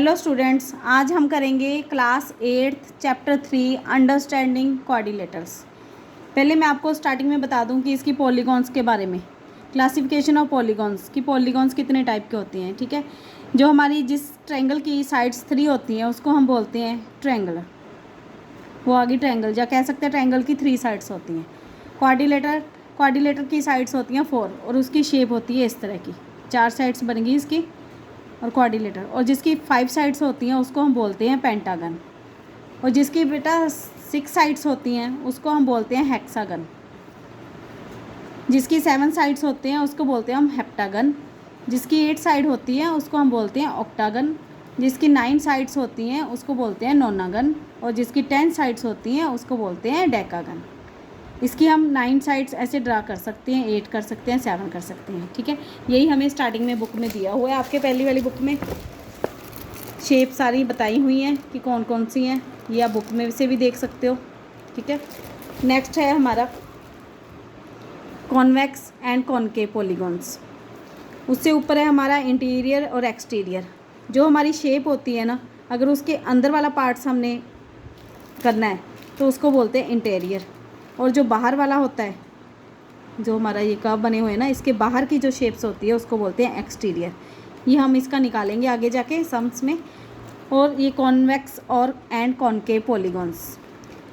Hello students, आज हम करेंगे class 8th chapter 3 understanding quadrilaterals. पहले मैं आपको स्टार्टिंग में बता दूं कि इसकी पॉलीगॉन्स के बारे में, क्लासिफिकेशन ऑफ पॉलीगॉन्स की पॉलीगॉन्स कितने टाइप के होती हैं। ठीक है, जो हमारी जिस ट्रायंगल की साइड्स 3 होती हैं उसको हम बोलते हैं ट्रायंगल, वो आगे ट्रायंगल या कह सकते हैं ट्रायंगल की 3 साइड्स होती हैं। क्वाड्रिलेटर की साइड्स होती हैं 4 और उसकी शेप होती है इस तरह की, 4 साइड्स बनेंगी इसकी और क्वाड्रिलेटर। और जिसकी 5 साइड्स होती हैं उसको हम बोलते हैं पेंटागन, और जिसकी बेटा 6 साइड्स होती हैं उसको हम बोलते हैं हेक्सागन। जिसकी 7 साइड्स होते हैं उसको बोलते हैं हम हेप्टागन। जिसकी 8 साइड होती है उसको हम बोलते हैं ऑक्टागन। जिसकी 9 साइड्स होती हैं उसको बोलते हैं नोनागन, और जिसकी 10 साइड्स होती हैं उसको बोलते हैं डेकागन। इसकी हम 9 साइड्स ऐसे ड्रा कर सकते हैं, 8 कर सकते हैं, 7 कर सकते हैं। ठीक है, यही हमें स्टार्टिंग में बुक में दिया हुआ है। आपके पहली वाली बुक में शेप सारी बताई हुई हैं कि कौन कौन सी हैं, ये आप बुक में से भी देख सकते हो। ठीक है, नेक्स्ट है हमारा कॉन्वेक्स एंड कॉनकेव पॉलीगॉन्स। उससे ऊपर है हमारा इंटीरियर और एक्सटीरियर। जो हमारी शेप होती है ना, अगर उसके अंदर वाला पार्ट्स हमने करना है तो उसको बोलते हैं इंटीरियर, और जो बाहर वाला होता है, जो हमारा ये कर्व बने हुए हैं ना, इसके बाहर की जो शेप्स होती है उसको बोलते हैं एक्सटीरियर। ये हम इसका निकालेंगे आगे जाके सम्स में। और ये कॉन्वेक्स और एंड कॉनकेव पॉलीगॉन्स।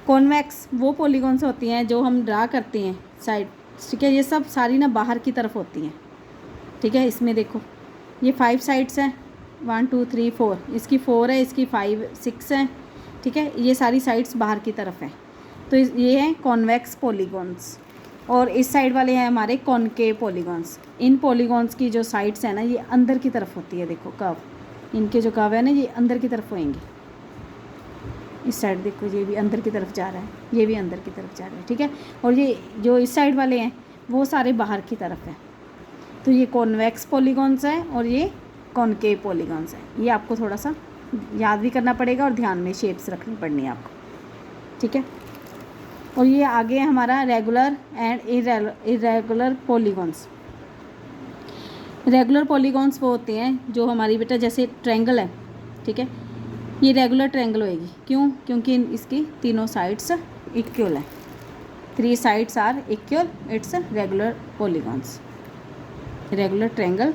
कॉन्वेक्स वो पॉलीगॉन्स होती हैं जो हम ड्रा करते हैं साइड। ठीक है, ये सब सारी ना बाहर की तरफ होती हैं। ठीक है, इसमें देखो ये 5 साइड्स हैं, 1 2 3 4, इसकी 4 है, इसकी 5 6 है। ठीक है, ये सारी साइड्स बाहर की तरफ हैं, तो ये हैं कॉन्वेक्स पॉलीगॉन्स। और इस साइड वाले हैं हमारे कॉनकेव पॉलीगॉन्स। इन पॉलीगॉन्स की जो साइड्स हैं ना, ये अंदर की तरफ होती है। देखो कर्व, इनके जो कर्व है ना, ये अंदर की तरफ होंगे। इस साइड देखो, ये भी अंदर की तरफ जा रहा है, ये भी अंदर की तरफ जा रहा है। ठीक है, और ये जो इस साइड वाले हैं वो सारे बाहर की तरफ हैं। तो ये कॉन्वेक्स पॉलीगॉन्स हैं और ये कॉनकेव पॉलीगॉन्स हैं। ये आपको थोड़ा सा याद भी करना पड़ेगा और ध्यान में शेप्स रखनी पड़नी है आपको। ठीक है, और ये आगे है हमारा regular and irregular polygons. Regular polygons वो होते हैं जो हमारी बेटा जैसे ट्रायंगल है। ठीक है, ये रेगुलर ट्रायंगल होएगी। क्यों? क्योंकि इसकी तीनों साइड्स इक्वल है। 3 sides are equal, it's regular polygons, regular triangle.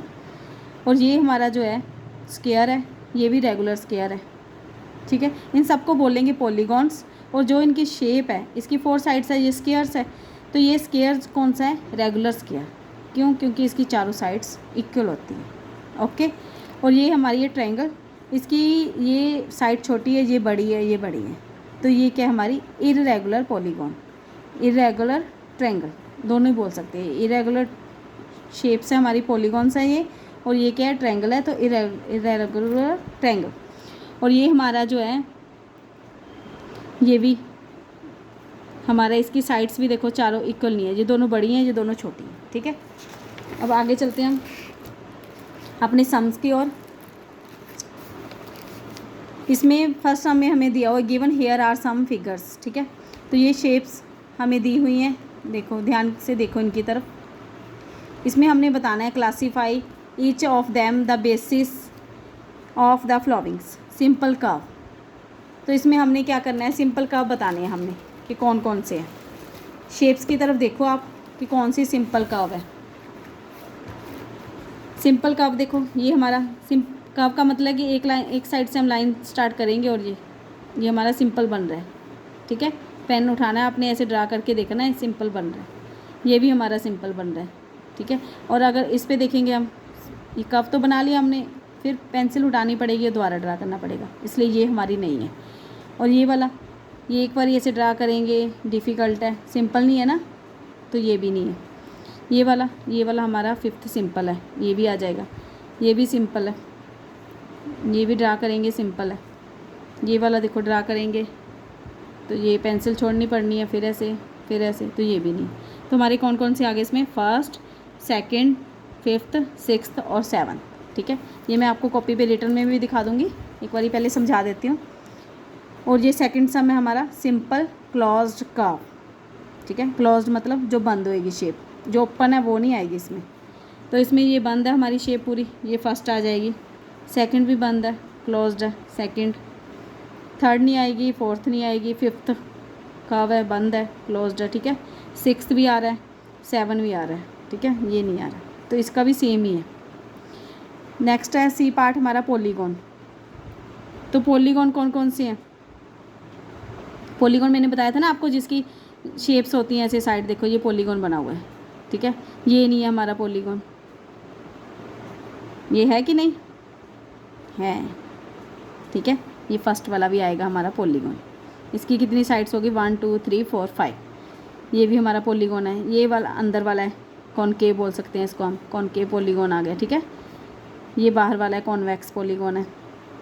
और ये हमारा जो है स्क्वायर है, ये भी रेगुलर स्क्वायर है। ठीक है, इन सबको बोलेंगे पॉलीगॉन्स। और जो इनकी शेप है, इसकी 4 साइड्स है, ये स्क्वायर्स है, तो ये स्क्वायर्स कौन सा है? Regular square. क्यों? क्योंकि इसकी चारों साइड्स इक्वल होती हैं। ओके, और ये हमारी ये ट्रायंगल, इसकी ये साइड छोटी है, ये बड़ी है, ये बड़ी है, तो ये क्या हमारी इरेगुलर पॉलीगॉन, इरेगुलर ट्रायंगल, दोनों ही बोल सकते हैं। इरेगुलर शेप से हमारी पॉलीगॉन्स है ये, और ये क्या है? ट्रायंगल है, तो इरेगुलर ट्रायंगल। और ये हमारा जो है, ये भी हमारा, इसकी साइड्स भी देखो चारों इक्वल नहीं है, ये दोनों बड़ी हैं, ये दोनों छोटी हैं। ठीक है, अब आगे चलते हैं हम अपने सम्स की ओर। इसमें फर्स्ट सम में हमें दिया हुआ given here are some figures. ठीक है, तो ये शेप्स हमें दी हुई हैं, देखो ध्यान से देखो इनकी तरफ। इसमें हमने बताना है classify each of them the basis of the followings simple curve. तो इसमें हमने क्या करना है? सिंपल कर्व बताने हैं हमने कि कौन कौन से हैं। शेप्स की तरफ देखो आप कि कौन सी सिंपल कर्व है। सिंपल कर्व देखो, ये हमारा कर्व का मतलब कि एक लाइन, एक साइड से हम लाइन स्टार्ट करेंगे और ये हमारा सिंपल बन रहा है। ठीक है, पेन उठाना है आपने, ऐसे ड्रा करके देखना है, सिंपल बन रहा है, ये भी हमारा सिंपल बन रहा है। ठीक है, और अगर इस पर देखेंगे हम, ये कर्व तो बना लिया हमने, फिर पेंसिल उठानी पड़ेगी और दोबारा ड्रा करना पड़ेगा, इसलिए ये हमारी नहीं है। और ये वाला, ये एक बार ऐसे ड्रा करेंगे, डिफ़िकल्ट है, सिंपल नहीं है ना, तो ये भी नहीं है। ये वाला हमारा 5th सिंपल है, ये भी आ जाएगा। ये भी सिंपल है, ये भी ड्रा करेंगे, सिंपल है। ये वाला देखो ड्रा करेंगे तो ये पेंसिल छोड़नी पड़नी है, फिर ऐसे, फिर ऐसे, तो ये भी नहीं। तो हमारे कौन कौन से आगे इसमें? 1st, 2nd, 5th, 6th और 7th। ठीक है, ये मैं आपको कॉपी पे रिटर्न में भी दिखा दूँगी, एक बार पहले समझा देती हूँ। और ये सेकंड सम है हमारा सिंपल क्लोज्ड कर्व। ठीक है, क्लोज्ड मतलब जो बंद होएगी शेप, जो ओपन है वो नहीं आएगी इसमें। तो इसमें ये बंद है हमारी शेप पूरी, ये फर्स्ट आ जाएगी, सेकंड भी बंद है, क्लोज्ड है, सेकंड, थर्ड नहीं आएगी, फोर्थ नहीं आएगी, फिफ्थ का हुआ है बंद है, क्लोज्ड है, ठीक है। सिक्स्थ भी आ रहा है, सेवन भी आ रहा है, ठीक है, ये नहीं आ रहा, तो इसका भी सेम ही है। नेक्स्ट है सी पार्ट हमारा पॉलीगॉन। तो पॉलीगॉन कौन कौन से हैं? पॉलीगॉन मैंने बताया था ना आपको, जिसकी शेप्स होती हैं ऐसे साइड, देखो ये पॉलीगॉन बना हुआ है, ठीक है। ये नहीं है हमारा पॉलीगॉन, ये है कि नहीं है, ठीक है। ये फर्स्ट वाला भी आएगा हमारा पॉलीगॉन। इसकी कितनी साइड्स होगी? 1 2 3 4 5। ये भी हमारा पॉलीगॉन है। ये वाला अंदर वाला है, कॉनकेव बोल सकते हैं इसको हम, कॉनकेव पॉलीगॉन आ गया, ठीक है। ये बाहर वाला है, कॉन्वेक्स पॉलीगॉन है।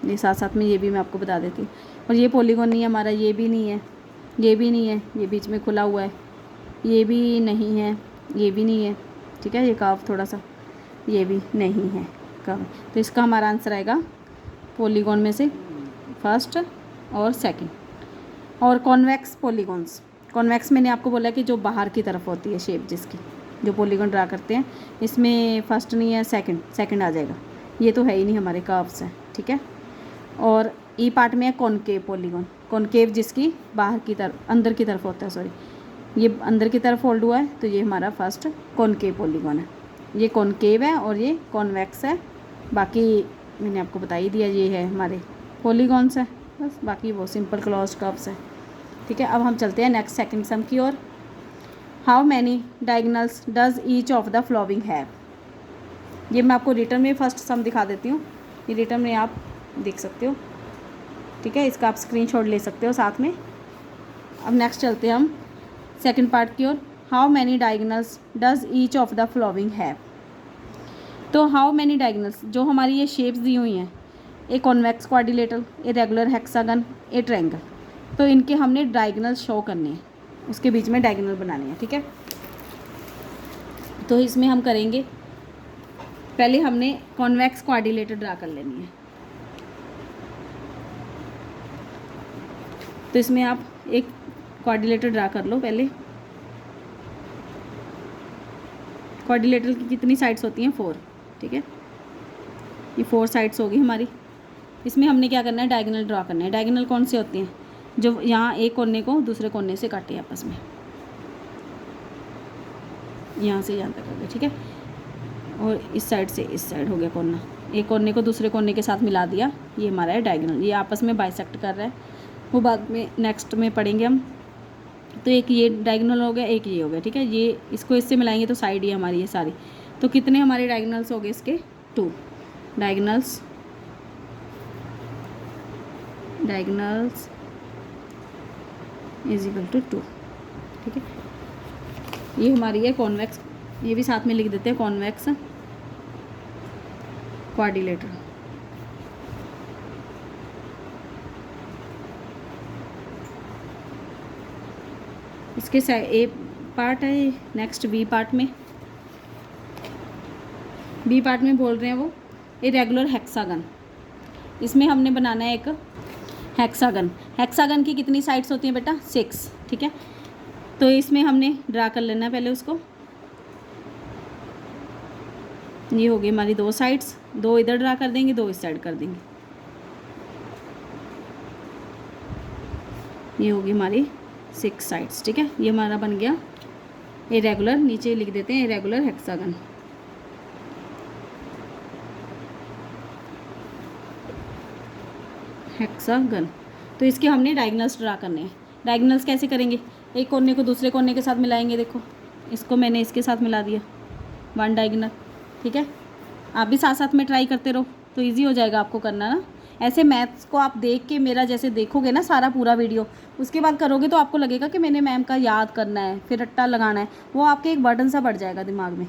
ये साथ साथ में ये भी मैं आपको बता देती हूँ। और ये पॉलीगॉन नहीं है हमारा, ये भी नहीं है, ये भी नहीं है, ये बीच में खुला हुआ है, ये भी नहीं है, ये भी नहीं है, ठीक है। ये काव थोड़ा सा, ये भी नहीं है काव। तो इसका हमारा आंसर आएगा पॉलीगॉन में से फर्स्ट और सेकंड। और कॉन्वेक्स पॉलीगॉन्स, कॉन्वेक्स मैंने आपको बोला कि जो बाहर की तरफ होती है शेप, जिसकी जो पॉलीगॉन ड्रा करते हैं, इसमें फर्स्ट नहीं है, सेकंड आ जाएगा। ये तो है ही नहीं, हमारे कर्व्स हैं, ठीक है। और ई पार्ट में है कॉनकेव पॉलीगॉन, कॉनकेव जिसकी बाहर की तरफ, अंदर की तरफ होता है, सॉरी, ये अंदर की तरफ फोल्ड हुआ है, तो ये हमारा फर्स्ट कॉनकेव पॉलीगॉन है। ये कॉनकेव है और ये कॉन्वेक्स है। बाकी मैंने आपको बता ही दिया, ये है हमारे पॉलीगॉन्स है बस, बाकी वो सिंपल क्लोज्ड कर्व्स है, ठीक है। अब हम चलते हैं नेक्स्ट सेकंड सम की ओर। How many diagonals does each of the following have? ये मैं आपको रिटर्न में फर्स्ट सम दिखा देती हूँ, ये रिटर्न में आप देख सकते हो, ठीक है। इसका आप स्क्रीनशॉट ले सकते हो साथ में। अब नेक्स्ट चलते हैं हम सेकंड पार्ट की ओर। How many diagonals does each of the following have? तो हाउ मैनी डायगोनल्स, जो हमारी ये शेप्स दी हुई हैं, a convex quadrilateral, a regular hexagon, a triangle, तो इनके हमने डायगोनल शो करने हैं, उसके बीच में डायगोनल बनाने हैं, ठीक है। तो इसमें हम करेंगे, पहले हमने कॉन्वेक्स क्वाड्रिलेटर ड्रा कर लेनी है। तो इसमें आप एक क्वाड्रिलेटर ड्रा कर लो पहले। क्वाड्रिलेटर की कितनी साइड्स होती हैं? 4, ठीक है। ये 4 साइड्स होगी हमारी। इसमें हमने क्या करना है? डायगोनल ड्रा करना है। डायगोनल कौन से होते हैं? जो यहाँ एक कोने को दूसरे कोने से काटे आपस में, यहाँ से यहाँ तक हो गया, ठीक है। और इस साइड से इस साइड हो गया कोना, एक कोने को दूसरे कोने के साथ मिला दिया, ये हमारा है डायगोनल। ये आपस में बाइसेक्ट कर रहा है, वो बाद में नेक्स्ट में पढ़ेंगे हम। तो एक ये डायगोनल हो गया, एक ये हो गया, ठीक है। ये इसको इससे मिलाएंगे तो साइड ये हमारी ये सारी। तो कितने हमारे डायगोनल्स हो गए इसके? 2 डायगोनल्स इज इक्वल टू 2, ठीक है। ये हमारी है कॉन्वेक्स, ये भी साथ में लिख देते हैं, कॉन्वेक्स क्वाड्रिलेटर। इसके ए पार्ट है, नेक्स्ट बी पार्ट में बोल रहे हैं वो इरेगुलर हेक्सागन। इसमें हमने बनाना है एक हेक्सागन। हेक्सागन की कितनी साइड्स होती हैं बेटा? 6, ठीक है। तो इसमें हमने ड्रा कर लेना है पहले उसको। ये हो गई हमारी 2 साइड्स, 2 इधर ड्रा कर देंगे, 2 इस साइड कर देंगे। ये होगी हमारी 6 साइड्स, ठीक है। ये हमारा बन गया इरेगुलर, नीचे लिख देते हैं इरेगुलर हेक्सागन। हेक्सागन। तो इसके हमने डायगोनल्स ड्रा करने हैं। डायगोनल्स कैसे करेंगे? एक कोने को दूसरे कोने के साथ मिलाएंगे, देखो इसको मैंने इसके साथ मिला दिया, 1 डायगोनल, ठीक है। आप भी साथ साथ में ट्राई करते रहो तो इजी हो जाएगा आपको करना ना। ऐसे मैथ्स को आप देख के मेरा जैसे देखोगे ना सारा पूरा वीडियो, उसके बाद करोगे तो आपको लगेगा कि मैंने मैम का याद करना है, फिर रट्टा लगाना है, वो आपके एक बर्डन सा बढ़ जाएगा दिमाग में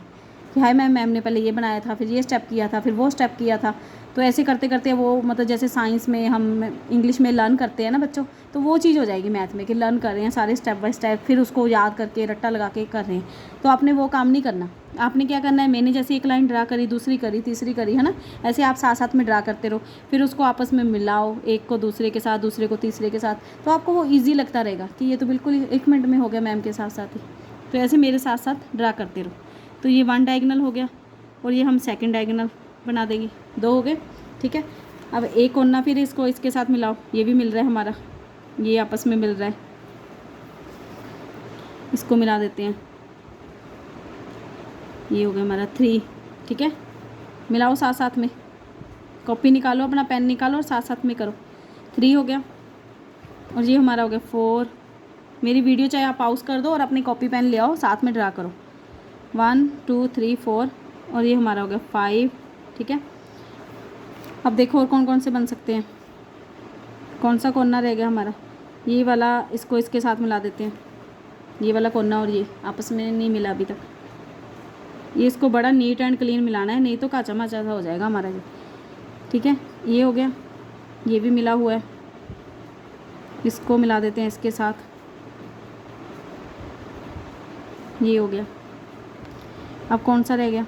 कि हाय मैम ने पहले ये बनाया था, फिर ये स्टेप किया था, फिर वो स्टेप किया था। तो ऐसे करते करते वो मतलब जैसे साइंस में हम इंग्लिश में लर्न करते हैं ना बच्चों, तो वो चीज़ हो जाएगी मैथ में कि लर्न कर रहे हैं सारे स्टेप बाय स्टेप, फिर उसको याद करके रट्टा लगा के कर रहे हैं। तो आपने वो काम नहीं करना। आपने क्या करना है? मैंने जैसे एक लाइन ड्रा करी, दूसरी करी, तीसरी करी, है ना, ऐसे आप साथ साथ में ड्रा करते रहो, फिर उसको आपस में मिलाओ, एक को दूसरे के साथ, दूसरे को तीसरे के साथ, तो आपको वो ईजी लगता रहेगा कि ये तो बिल्कुल 1 मिनट में हो गया मैम के साथ साथ ही। तो ऐसे मेरे साथ साथ ड्रा करते रहो। तो ये 1 डायगोनल हो गया और ये हम सेकंड डायगोनल बना देंगे, 2 हो गए, ठीक है। अब एक कोना फिर इसको इसके साथ मिलाओ, ये भी मिल रहा है हमारा, ये आपस में मिल रहा है, इसको मिला देते हैं, ये हो गया हमारा 3। ठीक है, मिलाओ साथ साथ में, कॉपी निकालो, अपना पेन निकालो और साथ साथ में करो। 3 हो गया और ये हमारा हो गया 4। मेरी वीडियो चाहे आप पॉज कर दो और अपनी कॉपी पेन ले आओ, साथ में ड्रा करो। 1 2 3 4 और ये हमारा हो गया 5। ठीक है, अब देखो और कौन कौन से बन सकते हैं। कौन सा कोना रह गया हमारा, ये वाला, इसको इसके साथ मिला देते हैं, ये वाला कोना और ये आपस में नहीं मिला अभी तक। ये इसको बड़ा नीट एंड क्लीन मिलाना है, नहीं तो काचा माचा सा हो जाएगा हमारा ये। ठीक है, ये हो गया, ये भी मिला हुआ है, इसको मिला देते हैं इसके साथ, ये हो गया। अब कौन सा रह गया,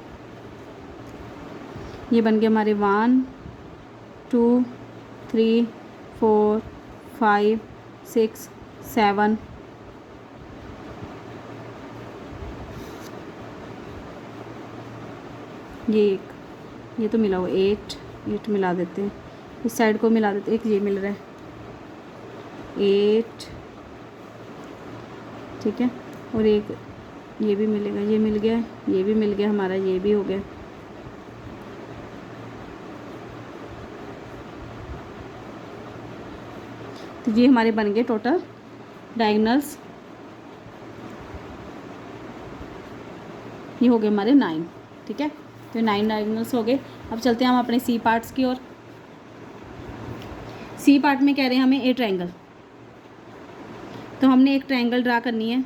ये बन गए हमारे 1 2 3 4 5 6 7 ये एक, ये तो मिला हुआ 8 मिला देते हैं, इस साइड को मिला देते हैं, एक ये मिल रहा है 8। ठीक है, और एक ये भी मिलेगा, ये मिल गया, ये भी मिल गया हमारा, ये भी हो गया। तो ये हमारे बन गए टोटल डायगोनल्स, ये हो गए हमारे 9। ठीक है, तो 9 डायगोनल्स हो गए। अब चलते हैं हम अपने सी पार्ट्स की ओर। सी पार्ट में कह रहे हैं हमें ए ट्रायंगल, तो हमने एक ट्रायंगल ड्रा करनी है।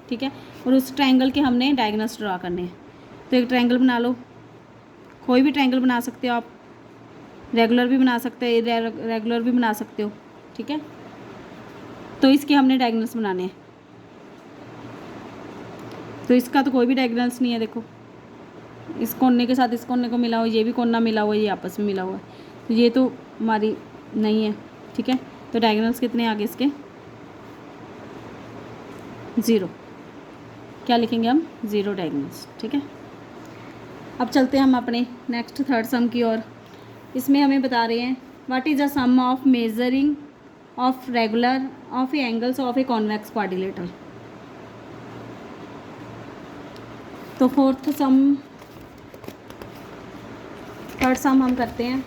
ठीक है, और उस ट्रायंगल के हमने डायगोनल्स ड्रा करने हैं। तो एक ट्रायंगल बना लो, कोई भी ट्रायंगल बना सकते हो आप, रेगुलर भी बना सकते हो, रेगुलर भी बना सकते हो। ठीक है, तो इसके हमने डायगोनल्स बनाने हैं। तो इसका तो कोई भी डायगोनल्स नहीं है, देखो इस कोने के साथ इस कोने को मिला हुआ, ये भी कोना मिला हुआ है, ये आपस में मिला हुआ है, तो ये तो हमारी नहीं है। ठीक है, तो डायगोनल्स कितने आगे इसके 0, क्या लिखेंगे हम 0 डायगोनल्स। ठीक है, अब चलते हैं हम अपने नेक्स्ट थर्ड सम की ओर। इसमें हमें बता रहे हैं what is the sum of measuring of regular of a angles of a convex quadrilateral. तो थर्ड सम हम करते हैं।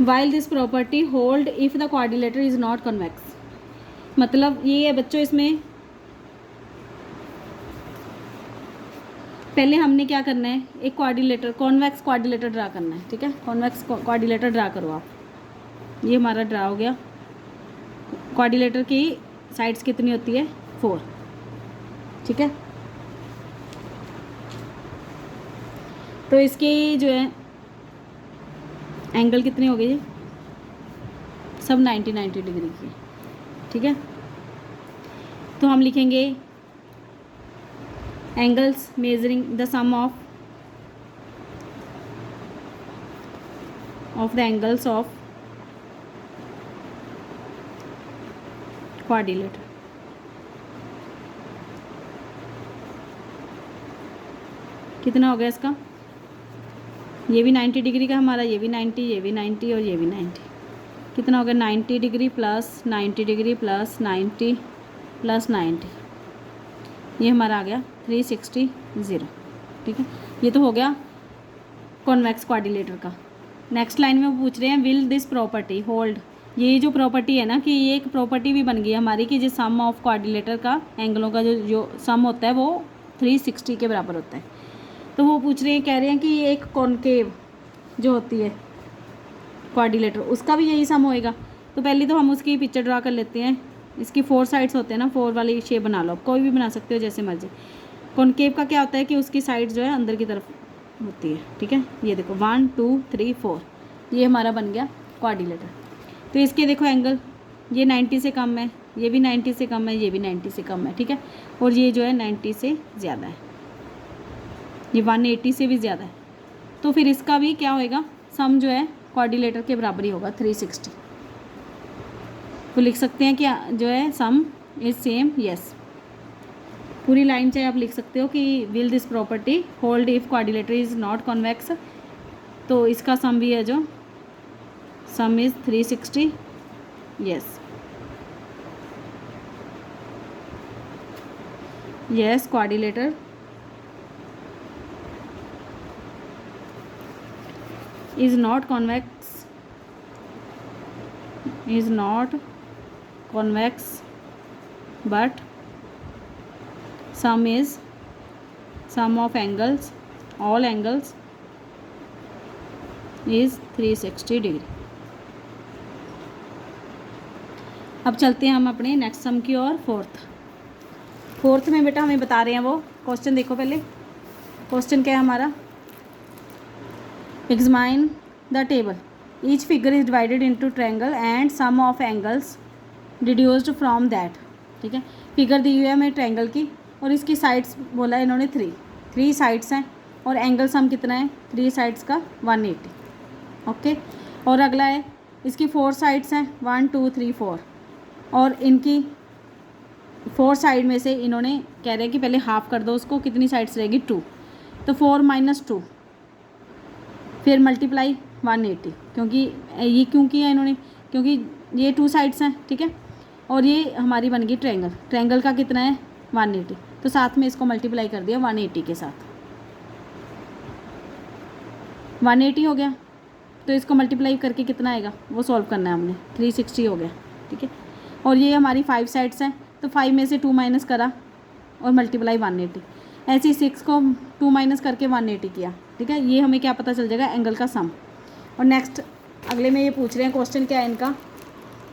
While this property hold if the quadrilateral is not convex, मतलब ये है बच्चों, इसमें पहले हमने क्या करना है, एक क्वाड्रिलेटर, कॉन्वेक्स क्वाड्रिलेटर ड्रा करना है। ठीक है, कॉन्वेक्स क्वाड्रिलेटर ड्रा करो आप, ये हमारा ड्रा हो गया। क्वाड्रिलेटर की साइड्स कितनी होती है 4। ठीक है, तो इसकी जो है एंगल कितने हो गए ये सब 90 डिग्री की। ठीक है, तो हम लिखेंगे angles measuring the sum of the angles of quadrilateral. कितना हो गया इसका, ये भी 90 डिग्री का हमारा, ये भी 90, ये भी 90 और ये भी 90। कितना हो गया 90 degree plus 90 degree plus 90 plus 90, ये हमारा आ गया 360 0। ठीक है, ये तो हो गया कॉन्वेक्स क्वाड्रिलेटर का। नेक्स्ट लाइन में वो पूछ रहे हैं विल दिस प्रॉपर्टी होल्ड, ये जो प्रॉपर्टी है ना, कि ये एक प्रॉपर्टी भी बन गई हमारी कि जो सम ऑफ क्वाड्रिलेटर का एंगलों का जो सम होता है वो 360 के बराबर होता है। तो वो पूछ रहे हैं, कह रहे हैं कि ये एक कॉनकेव जो होती है क्वाड्रिलेटर, उसका भी यही सम होएगा। तो पहले तो हम उसकी पिक्चर ड्रा कर लेते हैं। इसकी 4 साइड्स होते हैं ना, 4 वाली शेप बना लो, कोई भी बना सकते हो जैसे मर्जी। कॉनकेव का क्या होता है कि उसकी साइड जो है अंदर की तरफ होती है। ठीक है, ये देखो 1 2 3 4, ये हमारा बन गया क्वाड्रिलेटर। तो इसके देखो एंगल, ये 90 से कम है, ये भी 90 से कम है, ये भी 90 से कम है। ठीक है, और ये जो है 90 से ज़्यादा है, ये 180 से भी ज़्यादा है। तो फिर इसका भी क्या होएगा, सम जो है क्वाड्रिलेटर के बराबर ही होगा 360। तो लिख सकते हैं कि जो है सम इज सेम, यस। पूरी लाइन चाहे आप लिख सकते हो कि will this property hold if quadrilateral is not convex तो इसका सम भी है जो सम is 360। Yes yes quadrilateral is not convex but sum of angles, all angles is 360 degree. अब चलते हैं हम अपने नेक्स्ट सम की ओर। फोर्थ में बेटा हमें बता रहे हैं वो क्वेश्चन, देखो पहले क्वेश्चन क्या है हमारा। Examine the table. Each figure is divided into triangle and sum of angles deduced from that। ठीक है, फिगर दी हुई है हमें ट्रायंगल की और इसकी साइड्स बोला है इन्होंने थ्री साइड्स हैं और एंगल सम कितना है 3 साइड्स का 180। ओके, और अगला है इसकी 4 साइड्स हैं 1 2 3 4 और इनकी 4 साइड में से इन्होंने कह रहे हैं कि पहले हाफ कर दो उसको, कितनी साइड्स रहेगी 2, तो 4 - 2 फिर मल्टीप्लाई 180, क्योंकि ये क्यों किया इन्होंने, क्योंकि ये 2 साइड्स हैं। ठीक है, और ये हमारी बन गई ट्रायंगल का कितना है 180, तो साथ में इसको मल्टीप्लाई कर दिया 180 के साथ, 180 हो गया। तो इसको मल्टीप्लाई करके कितना आएगा वो सॉल्व करना है हमने, 360 हो गया। ठीक है, और ये हमारी 5 साइड्स हैं तो 5 में से 2 माइनस करा और मल्टीप्लाई 180, ऐसे ही 6 को 2 माइनस करके 180 किया। ठीक है, ये हमें क्या पता चल जाएगा एंगल का सम। और नेक्स्ट अगले में ये पूछ रहे हैं क्वेश्चन क्या है इनका,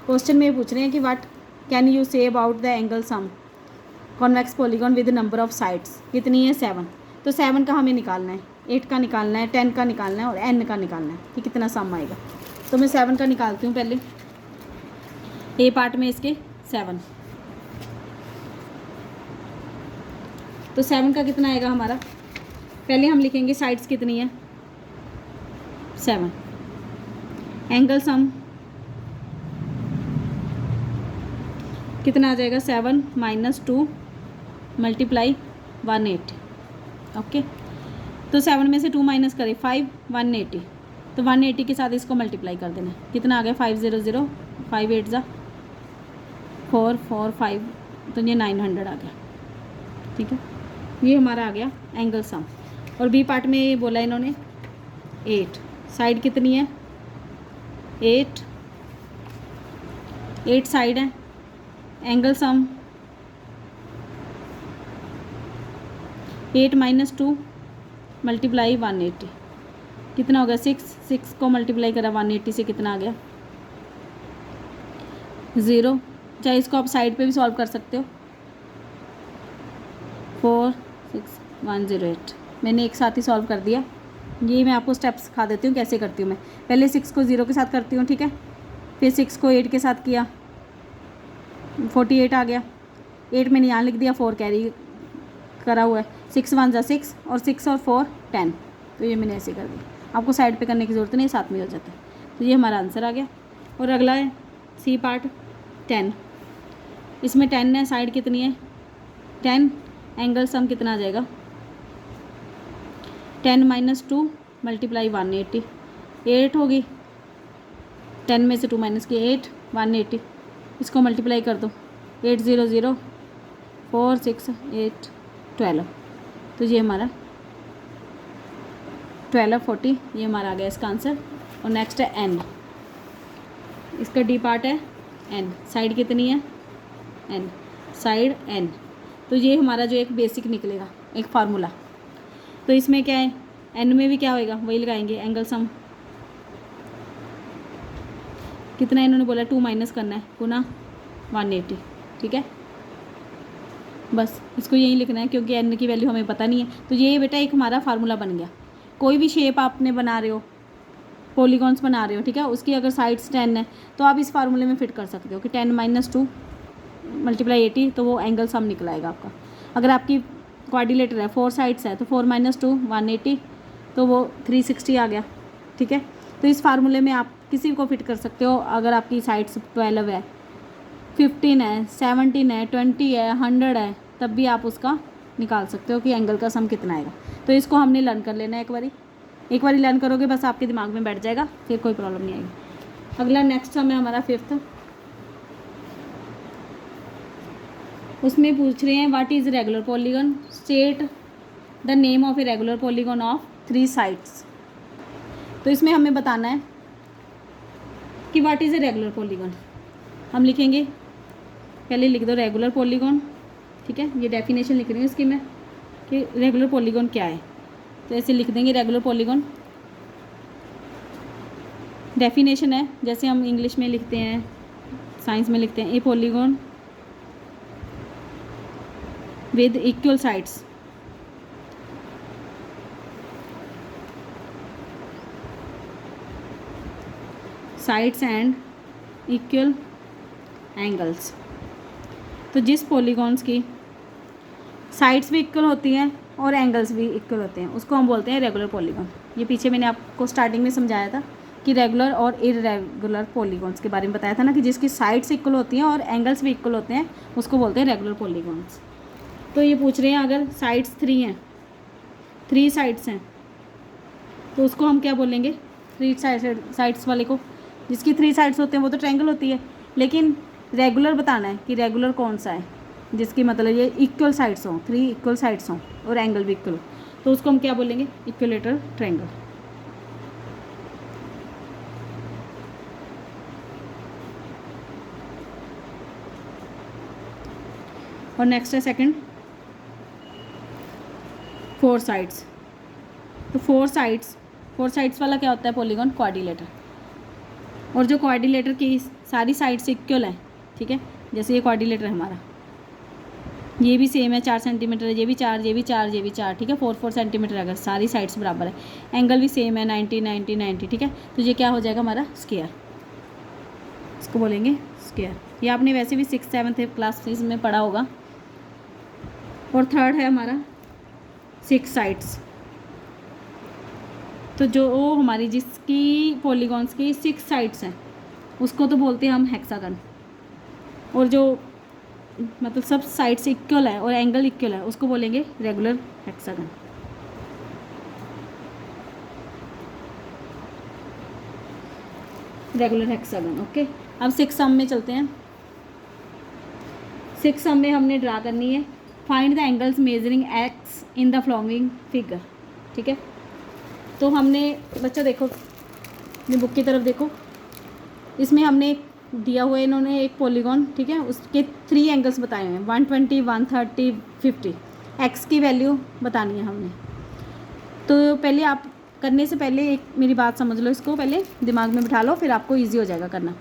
क्वेश्चन में ये पूछ रहे हैं कि what can you say about the angle sum convex polygon with number of sides, कितनी है 7, तो 7 का हमें निकालना है, 8 का निकालना है, 10 का निकालना है और n का निकालना है कि कितना सम आएगा। तो मैं 7 का निकालती हूँ पहले, ए पार्ट में इसके 7, तो 7 का कितना आएगा हमारा, पहले हम लिखेंगे साइड्स कितनी है 7, एंगल सम कितना आ जाएगा 7 - 2 मल्टीप्लाई 180। ओके, तो 7 में से 2 माइनस करें 5 180, तो 180 के साथ इसको मल्टीप्लाई कर देना, कितना आ गया 500 5 8 ज़ा 4 4 5, तो ये 900 आ गया। ठीक है, ये हमारा आ गया एंगल सम। और बी पार्ट में ये बोला इन्होंने 8, साइड कितनी है 8 साइड है, एंगल सम 8 - 2 मल्टीप्लाई 180, कितना हो गया 6 को मल्टीप्लाई करा 180 से कितना आ गया 0। चाहे इसको आप साइड पे भी सॉल्व कर सकते हो, 4 6 108, मैंने एक साथ ही सॉल्व कर दिया। ये मैं आपको स्टेप्स सिखा देती हूँ कैसे करती हूँ मैं, पहले 6 को 0 के साथ करती हूँ। ठीक है, फिर 6 को 8 के साथ किया 48 आ गया, 8 मैंने यहाँ लिख दिया, 4 कैरी करा हुआ है, 6 1 ज़ा 6 और 6 और 4 10, तो ये मैंने ऐसे कर दिया, आपको साइड पे करने की ज़रूरत नहीं, साथ में हो जाता है। तो ये हमारा आंसर आ गया। और अगला है सी पार्ट 10, इसमें 10 है, साइड कितनी है 10, एंगल सम कितना आ जाएगा 10 - 2 मल्टीप्लाई 180, 8 होगी, 10 में से 2 माइनस की 8 180, इसको मल्टीप्लाई कर दो 8 0 0 4 6 8 12, तो ये हमारा 12 40, ये हमारा आ गया इसका आंसर। और नेक्स्ट है n, इसका डी पार्ट है n, साइड कितनी है n, साइड n, तो ये हमारा जो एक बेसिक निकलेगा एक फार्मूला। तो इसमें क्या है n में भी क्या होएगा वही लगाएंगे, एंगल सम कितना है इन्होंने बोला 2 माइनस करना है गुना 180। ठीक है, बस इसको यही लिखना है क्योंकि n की वैल्यू हमें पता नहीं है। तो ये बेटा एक हमारा फार्मूला बन गया। कोई भी शेप आपने बना रहे हो, पॉलीगॉन्स बना रहे हो, ठीक है, उसकी अगर साइड्स 10 है तो आप इस फार्मूले में फिट कर सकते हो कि 10 - 2 मल्टीप्लाई 80, तो वो एंगल सम निकलाएगा आपका। अगर आपकी क्वाड्रिलेटर है 4 साइड्स है तो 4 - 2 180, तो वो 360 आ गया। ठीक है, तो इस फार्मूले में आप किसी को फिट कर सकते हो। अगर आपकी साइड्स 12 है, 15 है, 17 है, 20 है, 100 है, तब भी आप उसका निकाल सकते हो कि एंगल का सम कितना आएगा। तो इसको हमने लर्न कर लेना है एक बारी। एक बार लर्न करोगे बस आपके दिमाग में बैठ जाएगा, फिर कोई प्रॉब्लम नहीं आएगी। अगला नेक्स्ट सम है हमारा 5th। उसमें पूछ रहे हैं what is regular polygon, state the name of a regular polygon of 3 sides. तो इसमें हमें बताना है कि what is a regular polygon. हम लिखेंगे, पहले लिख दो रेगुलर पॉलीगन, ठीक है। ये डेफिनेशन लिख रही हूँ इसकी मैं कि रेगुलर पॉलीगन क्या है। तो ऐसे लिख देंगे रेगुलर पॉलीगन। डेफिनेशन है जैसे हम इंग्लिश में लिखते हैं, साइंस में लिखते हैं, ए polygon with equal sides and equal angles. तो जिस पॉलीगॉन्स की साइड्स भी इक्वल होती हैं और एंगल्स भी इक्वल होते हैं उसको हम बोलते हैं रेगुलर पॉलीगॉन। ये पीछे मैंने आपको स्टार्टिंग में समझाया था कि रेगुलर और इरेगुलर पॉलीगॉन्स के बारे में बताया था ना, कि जिसकी साइड्स इक्वल होती हैं और एंगल्स भी इक्वल होते हैं उसको बोलते हैं रेगुलर पॉलीगॉन्स। तो ये पूछ रहे हैं अगर साइड्स 3 हैं, 3 साइड्स हैं, तो उसको हम क्या बोलेंगे, 3 साइड्स वाले को। जिसकी 3 साइड्स होते हैं वो तो ट्रायंगल होती है, लेकिन रेगुलर बताना है कि रेगुलर कौन सा है जिसकी मतलब ये इक्वल साइड्स हों, 3 इक्वल साइड्स हों और एंगल भी इक्वल हो, तो उसको हम क्या बोलेंगे, इक्विलेटरल ट्रायंगल। और नेक्स्ट है सेकंड 4 साइड्स। तो 4 साइड्स वाला क्या होता है पॉलीगॉन, क्वाड्रिलेटर। और जो क्वाड्रिलेटर की सारी साइड्स इक्वल है, ठीक है, जैसे ये क्वाड्रिलेटर हमारा, ये भी सेम है 4 सेंटीमीटर है, ये भी 4, ये भी 4, ये भी 4, ठीक है, 4 सेंटीमीटर अगर सारी साइड्स बराबर है। एंगल भी सेम है 90 90 90, ठीक है। तो ये क्या हो जाएगा हमारा स्क्वायर, इसको बोलेंगे स्क्वायर। ये आपने वैसे भी 6th 7th क्लास में पढ़ा होगा। और थर्ड है हमारा 6 साइड्स। तो जो हमारी जिसकी पॉलीगॉन्स की 6 साइड्स हैं उसको तो बोलते हैं हम हेक्सागन। और जो मतलब सब साइड्स इक्वल है और एंगल इक्वल है उसको बोलेंगे regular hexagon. Regular hexagon, okay. अब 6 सम में चलते हैं। 6 सम में हमने ड्रा करनी है find the angles measuring x in the following figure, ठीक है। तो हमने बच्चा देखो अपनी बुक की तरफ देखो, इसमें हमने दिया हुआ है इन्होंने एक पॉलीगॉन, ठीक है, उसके 3 एंगल्स बताए हुए हैं 120 130 50। एक्स की वैल्यू बतानी है हमने। तो पहले आप करने से पहले एक मेरी बात समझ लो, इसको पहले दिमाग में बिठा लो, फिर आपको इजी हो जाएगा करना।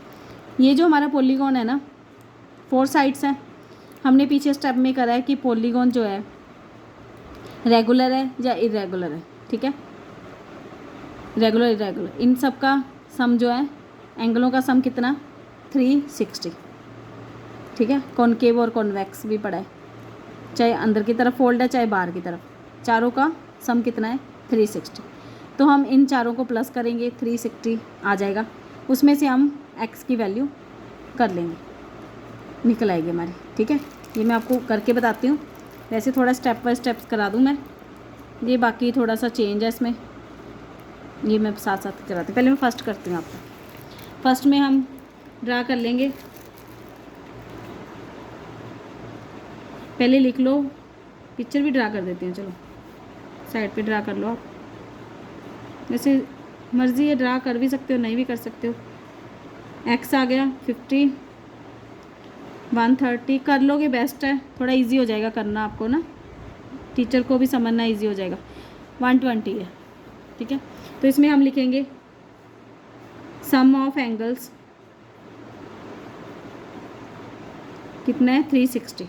ये जो हमारा पॉलीगॉन है ना 4 साइड्स हैं, हमने पीछे स्टेप में करा है कि पॉलीगॉन जो है रेगुलर है या इरेगुलर है, ठीक है, रेगुलर इरेगुलर, इन सब का सम जो है एंगलों का सम कितना 360, ठीक है। कॉनकेव और कॉन्वेक्स भी पड़ा है, चाहे अंदर की तरफ फोल्ड है चाहे बाहर की तरफ, चारों का सम कितना है 360। तो हम इन चारों को प्लस करेंगे 360 आ जाएगा, उसमें से हम एक्स की वैल्यू कर लेंगे, निकल आएगी हमारी, ठीक है। ये मैं आपको करके बताती हूँ, वैसे थोड़ा स्टेप बाय स्टेप्स करा दूँ मैं, ये बाकी थोड़ा सा चेंज है इसमें, ये मैं साथ साथ कराती हूँ। पहले मैं फर्स्ट करती हूँ आपको। फर्स्ट में हम ड्रा कर लेंगे, पहले लिख लो, पिक्चर भी ड्रा कर देती हूँ, चलो साइड पे ड्रा कर लो आप, वैसे मर्ज़ी है ड्रा कर भी सकते हो नहीं भी कर सकते हो। एक्स आ गया 50 130 कर लोगे बेस्ट है, थोड़ा इजी हो जाएगा करना आपको ना, टीचर को भी समझना इजी हो जाएगा। 120 है, ठीक है। तो इसमें हम लिखेंगे सम ऑफ एंगल्स कितना है 360।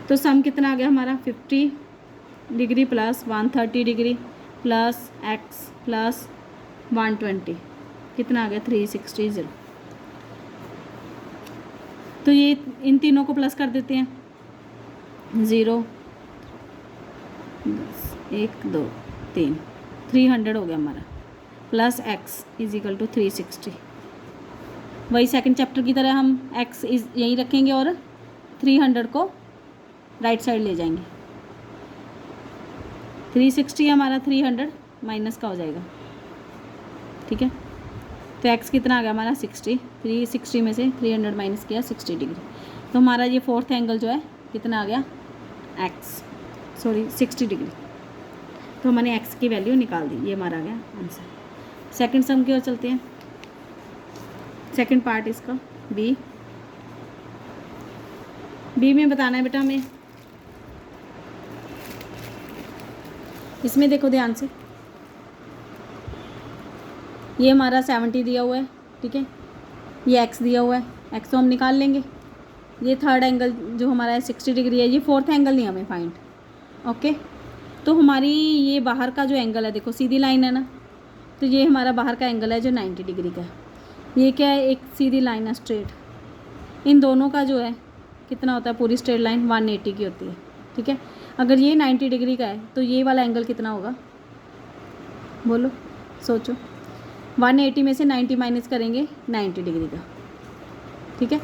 तो सम कितना आ गया हमारा 50 degree plus 130 degree plus x plus 120, कितना आ गया 360। तो ये इन तीनों को प्लस कर देते हैं, 0 1 2 3 300 हो गया हमारा, प्लस एक्स इजिकल टू 360। वही सेकंड चैप्टर की तरह हम एक्स यहीं रखेंगे और 300 को राइट साइड ले जाएंगे, 360 हमारा 300 माइनस का हो जाएगा, ठीक है। तो एक्स कितना आ गया हमारा 60, 360 में से 300 माइनस किया 60 डिग्री। तो हमारा ये फोर्थ एंगल जो है कितना आ गया एक्स, सॉरी 60 डिग्री। तो हमने एक्स की वैल्यू निकाल दी, ये हमारा आ गया आंसर। सेकंड सम की ओर चलते हैं। सेकंड पार्ट इसका बी में बताना है बेटा हमें। इसमें देखो ध्यान से, ये हमारा 70 दिया हुआ है, ठीक है। ये एक्स दिया हुआ है, एक्स तो हम निकाल लेंगे। ये थर्ड एंगल जो हमारा है 60 डिग्री है। ये फोर्थ एंगल नहीं हमें फाइंड, ओके। तो हमारी ये बाहर का जो एंगल है, देखो सीधी लाइन है ना, तो ये हमारा बाहर का एंगल है जो 90 डिग्री का है। ये क्या है, एक सीधी लाइन है स्ट्रेट। इन दोनों का जो है कितना होता है, पूरी स्ट्रेट लाइन 180 की होती है, ठीक है। अगर ये 90 डिग्री का है तो ये वाला एंगल कितना होगा, बोलो सोचो। 180 में से 90 माइनस करेंगे 90 डिग्री का, ठीक है।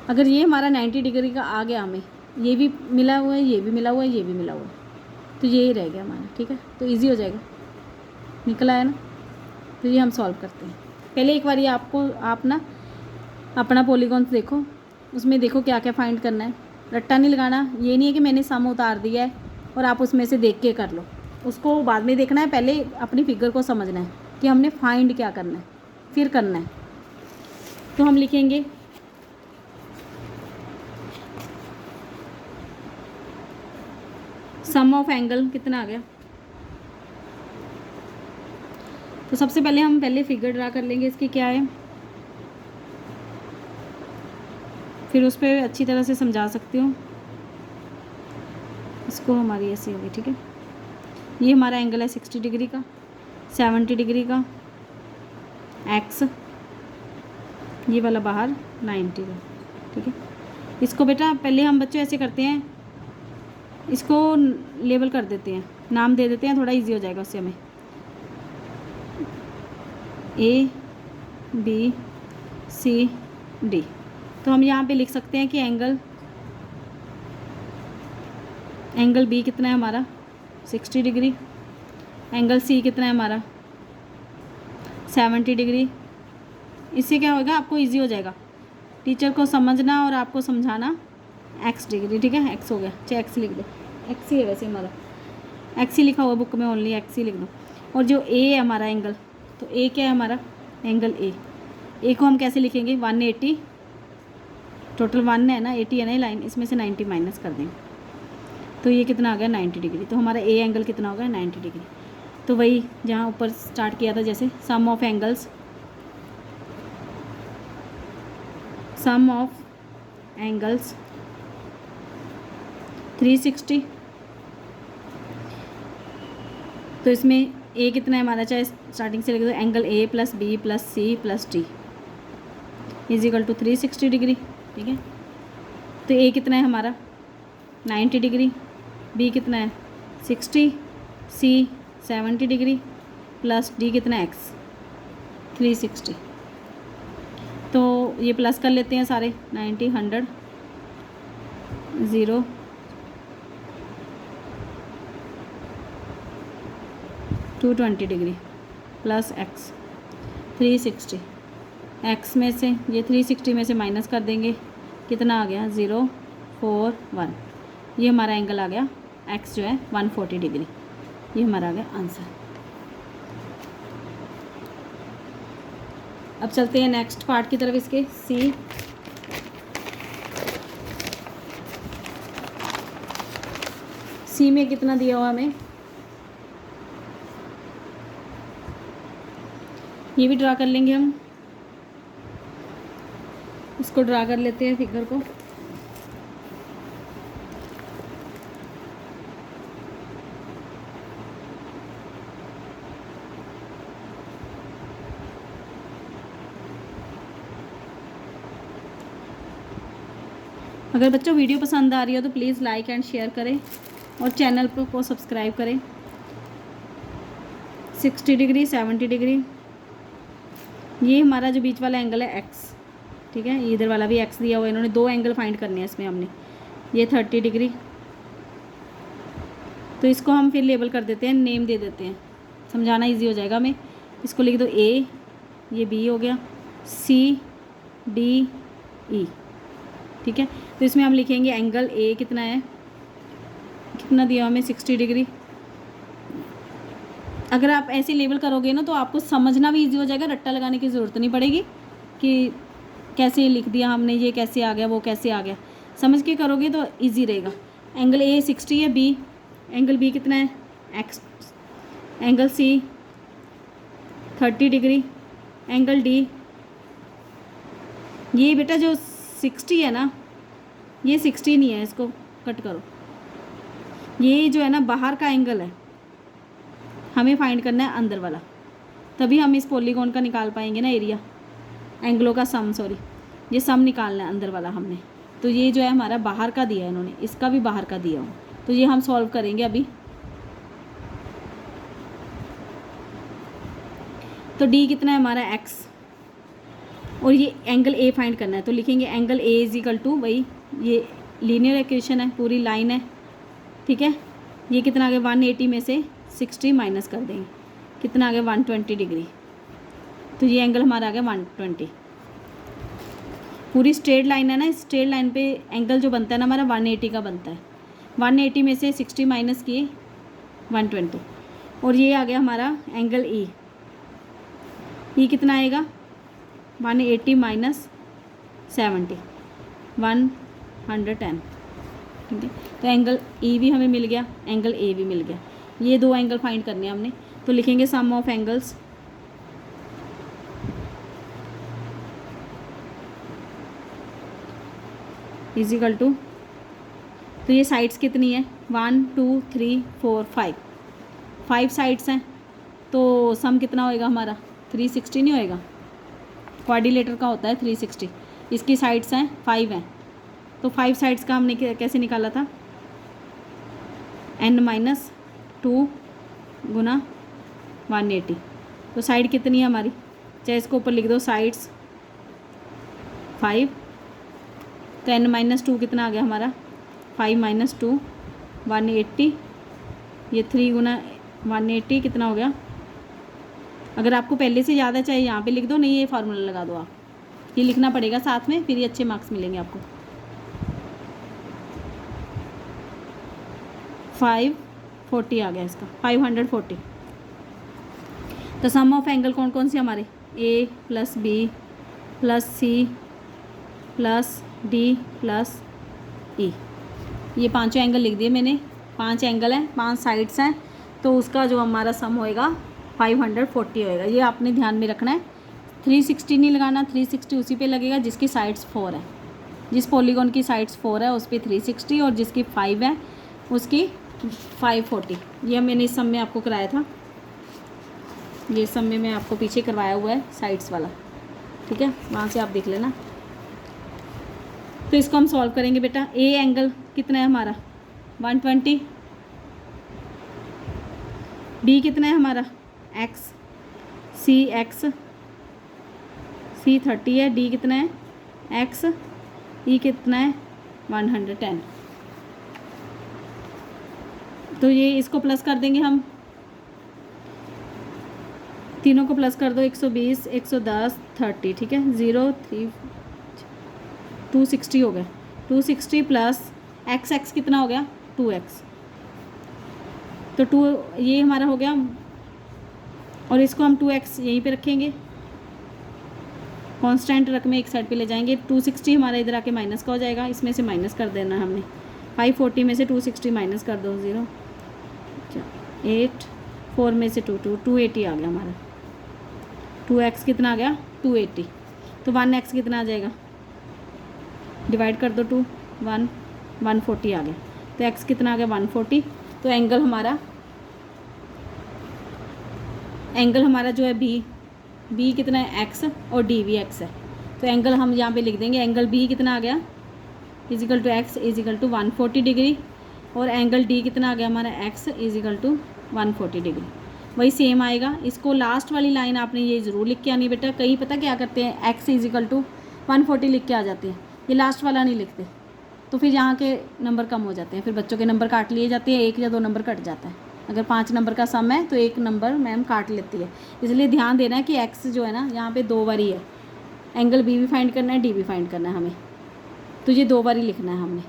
अगर ये हमारा 90 डिग्री का आ गया, हमें ये भी मिला हुआ है, ये भी मिला हुआ है, ये भी मिला हुआ है, तो ये ही रह गया हमारा, ठीक है। तो इजी हो जाएगा, निकला है ना। तो ये हम सॉल्व करते हैं। पहले एक बार ये आप ना अपना पॉलीगॉन देखो, उसमें देखो क्या क्या फाइंड करना है। रट्टा नहीं लगाना, ये नहीं है कि मैंने सम उतार दिया है और आप उसमें से देख के कर लो, उसको बाद में देखना है। पहले अपनी फिगर को समझना है कि हमने फाइंड क्या करना है, फिर करना है। तो हम लिखेंगे सम ऑफ एंगल कितना आ गया। तो सबसे पहले हम फिगर ड्रा कर लेंगे इसकी क्या है, फिर उस पर अच्छी तरह से समझा सकती हूँ इसको। हमारी ऐसी होगी, ठीक है। ये हमारा एंगल है 60 डिग्री का, 70 डिग्री का, एक्स ये वाला बाहर 90 का, ठीक है। इसको बेटा पहले हम बच्चों ऐसे करते हैं, इसको लेबल कर देते हैं, नाम दे देते हैं, थोड़ा इजी हो जाएगा उससे हमें। A B C D. तो हम यहाँ पे लिख सकते हैं कि एंगल बी कितना है हमारा 60 डिग्री, एंगल सी कितना है हमारा 70 डिग्री। इससे क्या होगा, आपको इजी हो जाएगा टीचर को समझना और आपको समझाना। एक्स डिग्री, ठीक है, एक्स हो गया, चाहे एक्स लिख दो, एक्स ही है वैसे हमारा, एक्स ही लिखा हुआ बुक में, ओनली एक्स ही लिख दो। और जो ए है हमारा एंगल, तो ए क्या है हमारा एंगल ए को हम कैसे लिखेंगे 180, टोटल 1 है ना, 80 है ना लाइन, इसमें से 90 माइनस कर देंगे तो ये कितना आ गया 90 डिग्री। तो हमारा ए एंगल कितना होगा 90 डिग्री। तो वही जहाँ ऊपर स्टार्ट किया था, जैसे सम ऑफ एंगल्स 360। तो इसमें ए कितना है हमारा, चाहे स्टार्टिंग से लिख दो, angle A plus B plus C plus D equal to 360 degree, ठीक है। तो ए कितना है हमारा 90 डिग्री, बी कितना है 60, सी 70 डिग्री प्लस डी कितना है एक्स 360। तो ये प्लस कर लेते हैं सारे, 90 100 0 220 डिग्री प्लस एक्स 360। एक्स में से ये 360 में से माइनस कर देंगे, कितना आ गया 0 4 1। ये हमारा एंगल आ गया एक्स जो है 140 डिग्री। ये हमारा आ गया आंसर। अब चलते हैं नेक्स्ट पार्ट की तरफ, इसके सी में कितना दिया हुआ हमें, ये भी ड्रा कर लेंगे हम। इसको ड्रा कर लेते हैं फिगर को। अगर बच्चों वीडियो पसंद आ रही हो तो प्लीज़ लाइक एंड शेयर करें और चैनल को सब्सक्राइब करें। 60 डिग्री 70 डिग्री, ये हमारा जो बीच वाला एंगल है एक्स, ठीक है। इधर वाला भी एक्स दिया हुआ है, इन्होंने 2 एंगल फाइंड करने हैं इसमें हमने। ये 30 डिग्री तो इसको हम फिर लेबल कर देते हैं, नेम दे देते हैं, समझाना इजी हो जाएगा हमें। इसको लिख दो ए, ये बी हो गया, सी डी ई, ठीक है। तो इसमें हम लिखेंगे एंगल ए कितना है, कितना दिया हमें 60 डिग्री। अगर आप ऐसे लेबल करोगे ना तो आपको समझना भी इजी हो जाएगा, रट्टा लगाने की ज़रूरत नहीं पड़ेगी कि कैसे लिख दिया हमने, ये कैसे आ गया, वो कैसे आ गया। समझ के करोगे तो इजी रहेगा। एंगल ए 60 है, बी एंगल बी कितना है X, angle C 30 degree, angle D, ये बेटा जो 60 है ना, ये 60 नहीं है, इसको कट करो। ये जो है ना बाहर का एंगल है, हमें फाइंड करना है अंदर वाला, तभी हम इस पॉलीगॉन का निकाल पाएंगे ना एरिया, एंगलों का सम, सॉरी ये सम निकालना है अंदर वाला हमने। तो ये जो है हमारा बाहर का दिया है इन्होंने, इसका भी बाहर का दिया हो, तो ये हम सॉल्व करेंगे अभी। तो डी कितना है हमारा एक्स, और ये एंगल ए फाइंड करना है, तो लिखेंगे angle A is equal to, वही ये लीनियर इक्वेशन है, पूरी लाइन है, ठीक है। ये कितना आ गया 180 में से 60 माइनस कर देंगे, कितना आ गया 120 डिग्री। तो ये एंगल हमारा आ गया 120। पूरी स्ट्रेट लाइन है ना, स्ट्रेट लाइन पे एंगल जो बनता है ना हमारा 180 का बनता है। 180 में से 60 माइनस किए 120, और ये आ गया हमारा एंगल ई। ई कितना आएगा 180 माइनस 70, 110, ठीक है। तो एंगल ई भी हमें मिल गया, एंगल ए भी मिल गया। ये दो एंगल फाइंड करने हैं हमने, तो लिखेंगे sum of angles, is equal to, तो ये साइड्स कितनी है 1 2 3 4 5 साइड्स हैं, तो सम कितना होएगा हमारा 360 नहीं होएगा, क्वाड्रिलेटर का होता है 360, इसकी साइड्स हैं 5 हैं, तो 5 साइड्स का हमने कैसे निकाला था n-2 गुना 180, तो साइड कितनी है हमारी, चाहे इसको ऊपर लिख दो साइड्स 5, तो n-2 कितना आ गया हमारा 5 - 2 180, ये 3 गुना 180 कितना हो गया। अगर आपको पहले से याद है चाहे यहाँ पे लिख दो, नहीं ये फार्मूला लगा दो, आप ये लिखना पड़ेगा साथ में, फिर ये अच्छे मार्क्स मिलेंगे आपको। 540 आ गया इसका, 540। तो सम ऑफ एंगल कौन कौन से हमारे, A plus B plus C plus D plus E, ये पांचों एंगल लिख दिए मैंने, 5 एंगल हैं, 5 साइड्स हैं, तो उसका जो हमारा सम होएगा 540 होएगा। ये आपने ध्यान में रखना है, 360 नहीं लगाना, 360 उसी पे लगेगा जिसकी साइड्स 4 है, जिस पॉलीगॉन की साइड्स 4 है उस पर 360, और जिसकी 5 है उसकी 540। ये मैंने इस सम में आपको कराया था, ये सम में मैं आपको पीछे करवाया हुआ है साइड्स वाला, ठीक है, वहाँ से आप देख लेना। तो इसको हम सॉल्व करेंगे बेटा। ए एंगल कितना है हमारा 120, बी कितना है हमारा एक्स, सी एक्स, सी 30 है, डी कितना है एक्स, ई कितना है 110। तो ये इसको प्लस कर देंगे हम, तीनों को प्लस कर दो, 120 110 30, ठीक है, 0 3 260 हो गया, 260 प्लस एक्स, एक्स कितना हो गया 2x, तो 2 ये हमारा हो गया, और इसको हम 2x यहीं पे रखेंगे, कांस्टेंट रकम एक साइड पे ले जाएंगे। 260 हमारा इधर आके माइनस का हो जाएगा, इसमें से माइनस कर देना हमने, 540 में से 260 माइनस कर दो, 0 8 4 में से 2 280 आ गया हमारा, 2x कितना आ गया 280, तो 1x कितना आ जाएगा, डिवाइड कर दो 2 1 140 आ गया, तो x कितना आ गया 140। तो एंगल हमारा जो है बी कितना है x, और डी भी x है, तो एंगल हम यहाँ पे लिख देंगे, एंगल बी कितना आ गया equal to x equal to 140 degree, और एंगल डी कितना आ गया हमारा x इजिकल टू 140 डिग्री, वही सेम आएगा। इसको लास्ट वाली लाइन आपने ये ज़रूर लिख के आनी बेटा, कई पता क्या करते हैं x इजिकल टू 140 लिख के आ जाते हैं, ये लास्ट वाला नहीं लिखते, तो फिर यहाँ के नंबर कम हो जाते हैं, फिर बच्चों के नंबर काट लिए जाते हैं, 1 या 2 नंबर कट जाता है। अगर 5 नंबर का सम है तो 1 नंबर मैम काट लेती है। इसलिए ध्यान देना है कि एक्स जो है ना यहाँ पे 2 बारी है, एंगल बी भी फाइंड करना है, डी भी फाइंड करना है हमें, तो ये 2 बारी लिखना है हमने।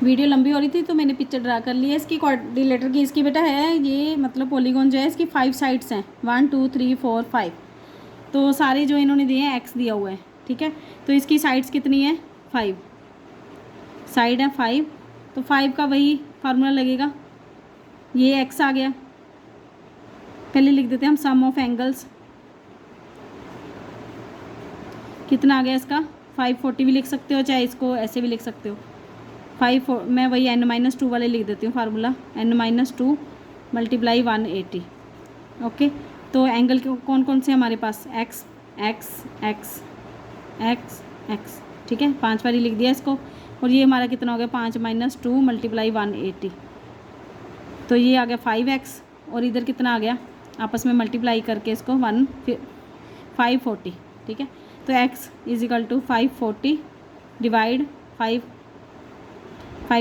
वीडियो लंबी हो रही थी तो मैंने पिक्चर ड्रा कर ली है इसकी क्वाड्रिलेटर की। इसकी बेटा है ये मतलब पॉलीगॉन जो है इसकी 5 साइड्स हैं, 1 2 3 4 5। तो सारे जो इन्होंने दिए हैं एक्स दिया हुआ है, ठीक है। तो इसकी साइड्स कितनी है, 5 साइड है 5, तो 5 का वही फार्मूला लगेगा, ये एक्स आ गया। पहले लिख देते हैं हम सम ऑफ एंगल्स, कितना आ गया इसका 540 भी लिख सकते हो, चाहे इसको ऐसे भी लिख सकते हो 5। मैं वही n-2 वाले लिख देती हूँ फार्मूला, n-2 मल्टीप्लाई 180। ओके, तो एंगल के कौन कौन से हमारे पास, X X X X X, ठीक है, 5 बारी लिख दिया इसको। और ये हमारा कितना हो गया 5-2 मल्टीप्लाई 180, तो ये आ गया 5x, और इधर कितना आ गया, आपस में मल्टीप्लाई करके इसको 540, ठीक है। तो x इजिकल टू 540 डिवाइड 5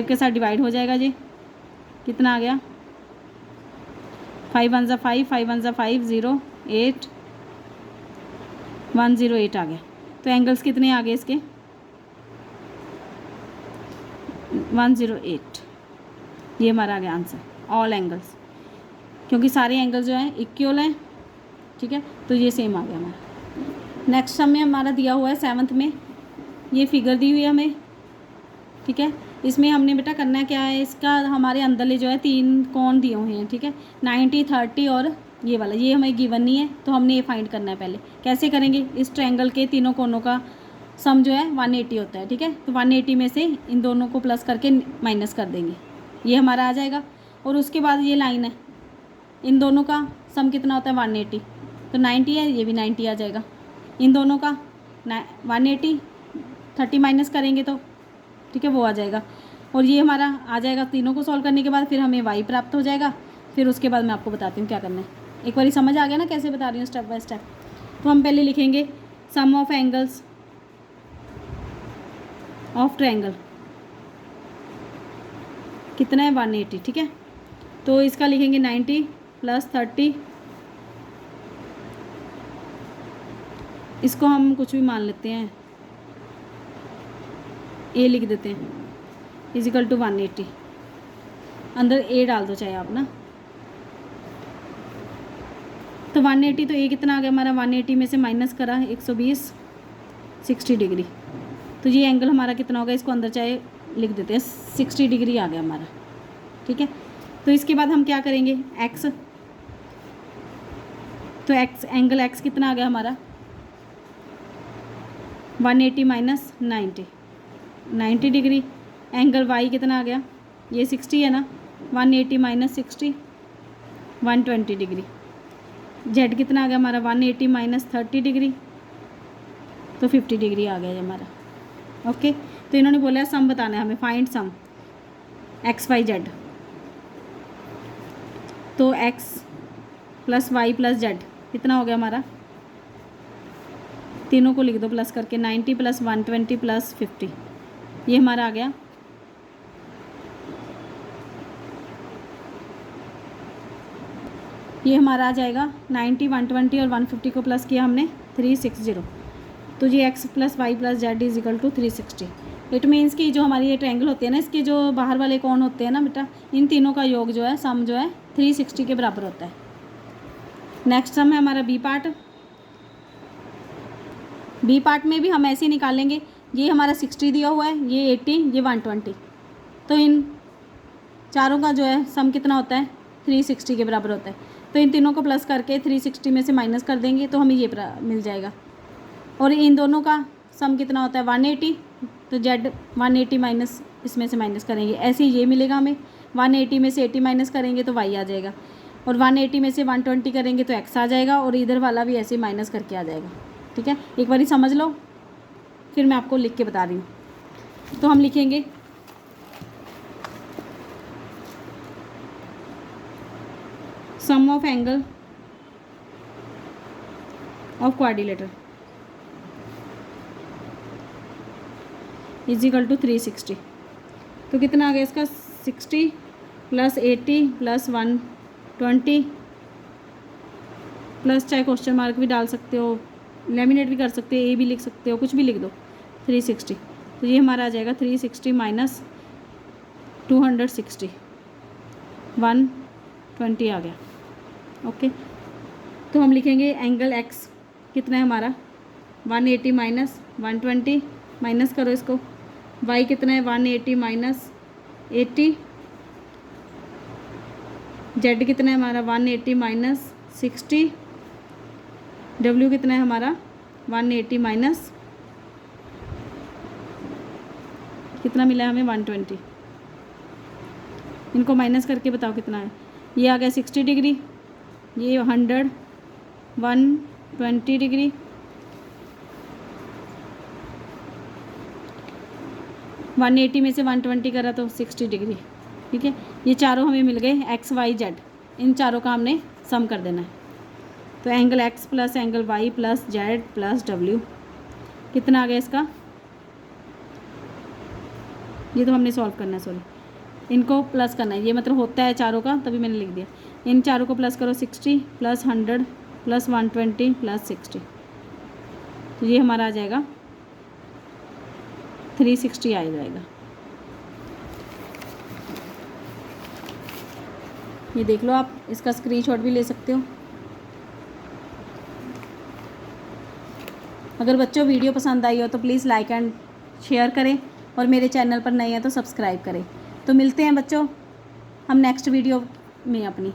के साथ डिवाइड हो जाएगा जी, कितना आ गया 5 1 5 5 1 5 0 8 108 आ गया। तो एंगल्स कितने आ गए इसके 108, ये हमारा आ गया आंसर, ऑल एंगल्स, क्योंकि सारे एंगल्स जो हैं इक्वल हैं, ठीक है। तो ये सेम आ गया हमारा। नेक्स्ट सम में हमारा दिया हुआ है 7th में, ये फिगर दी हुई है हमें, ठीक है। इसमें हमने बेटा करना क्या है, इसका हमारे अंदरले जो है 3 कोण दिए हुए हैं, ठीक है, 90 30 और ये वाला, ये हमें गिवन नहीं है, तो हमने ये फाइंड करना है। पहले कैसे करेंगे, इस ट्रायंगल के तीनों कोनों का सम जो है 180 होता है, ठीक है। तो 180 में से इन दोनों को प्लस करके माइनस कर देंगे, ये हमारा आ जाएगा। और उसके बाद ये लाइन है, इन दोनों का सम कितना होता है 180, तो 90 है, ये भी 90 आ जाएगा। इन दोनों का 180 30 माइनस करेंगे तो, ठीक है, वो आ जाएगा। और ये हमारा आ जाएगा, तीनों को सॉल्व करने के बाद फिर हमें y प्राप्त हो जाएगा। फिर उसके बाद मैं आपको बताती हूँ क्या करना है। एक बार समझ आ गया ना कैसे बता रही हूँ स्टेप बाय स्टेप। तो हम पहले लिखेंगे sum of angles of triangle, कितना है 180, ठीक है। तो इसका लिखेंगे 90 + 30, इसको हम कुछ भी मान लेते हैं, ए लिख देते हैं, इजिकल टू 180, अंदर ए डाल दो चाहे आप ना। तो 180, तो ए कितना आ गया हमारा 180 में से माइनस करा 120 60 डिग्री, तो ये एंगल हमारा कितना होगा, इसको अंदर चाहे लिख देते हैं 60 डिग्री आ गया हमारा, ठीक है। तो इसके बाद हम क्या करेंगे, एक्स, तो एक्स एंगल एक्स कितना आ गया हमारा 180 माइनस 90 डिग्री। एंगल वाई कितना आ गया, ये 60 है ना, 180 माइनस 60 120 डिग्री। जेड कितना आ गया हमारा 180 माइनस 30 डिग्री, तो 50 डिग्री आ गया ये हमारा। ओके, तो इन्होंने बोला सम बताना है हमें, find sum X Y Z. तो X plus Y plus Z कितना हो गया हमारा, तीनों को लिख दो प्लस करके, 90 + 120 + 50, ये हमारा आ गया। ये हमारा आ जाएगा 90 120 और 150 को प्लस किया हमने 360, तो ये X plus Y plus Z equal to 360। It means कि जो हमारी ये ट्रायंगल होती है ना, इसके जो बाहर वाले कोण होते हैं ना बेटा, इन तीनों का योग जो है सम जो है 360 के बराबर होता है। नेक्स्ट सम है हमारा बी पार्ट। बी पार्ट में भी हम ऐसे ही निकालेंगे, ये हमारा 60 दिया हुआ है, ये 80, ये 120, तो इन चारों का जो है सम कितना होता है 360 के बराबर होता है। तो इन तीनों को प्लस करके 360 में से माइनस कर देंगे तो हमें ये मिल जाएगा। और इन दोनों का सम कितना होता है 180, तो जेड 180 माइनस इसमें से माइनस करेंगे, ऐसे ही ये मिलेगा हमें। 180 में से 80 माइनस करेंगे तो वाई आ जाएगा, और 180 में से 120 करेंगे तो एक्स आ जाएगा, और इधर वाला भी ऐसे ही माइनस करके आ जाएगा, ठीक है। एक बार समझ लो, फिर मैं आपको लिख के बता रही हूँ। तो हम लिखेंगे sum of angle of quadrilateral, is equal to 360। तो कितना आ गया इसका 60 प्लस 80 प्लस 120 प्लस, चाहे क्वेश्चन मार्क भी डाल सकते हो, लेमिनेट भी कर सकते हो, ए भी लिख सकते हो, कुछ भी लिख दो, 360। तो ये हमारा आ जाएगा 360 माइनस 260, 120 आ गया। ओके, तो हम लिखेंगे एंगल एक्स कितना है हमारा 180 माइनस 120, माइनस करो इसको। वाई कितना है 180 माइनस 80, जेड कितना है हमारा 180 माइनस 60, डब्ल्यू कितना है हमारा 180 माइनस कितना मिला है हमें 120। इनको माइनस करके बताओ कितना है। ये आ गया 60 डिग्री, ये 100, 120 डिग्री, 180 में से 120 करा तो 60 डिग्री। ठीक है, ये चारों हमें मिल गए एक्स वाई जेड, इन चारों का हमने सम कर देना है। तो angle X plus angle Y plus Z plus W कितना आ गया इसका, ये तो हमने सॉल्व करना है, सॉरी, इनको प्लस करना है, ये मतलब होता है चारों का, तभी मैंने लिख दिया। इन चारों को प्लस करो, 60 प्लस 100 प्लस 120 प्लस 60, तो ये हमारा आ जाएगा 360 आ जाएगा। ये देख लो, आप इसका स्क्रीनशॉट भी ले सकते हो। अगर बच्चों वीडियो पसंद आई हो तो प्लीज़ लाइक एंड शेयर करें, और मेरे चैनल पर नए हैं तो सब्सक्राइब करें। तो मिलते हैं बच्चों हम नेक्स्ट वीडियो में अपनी।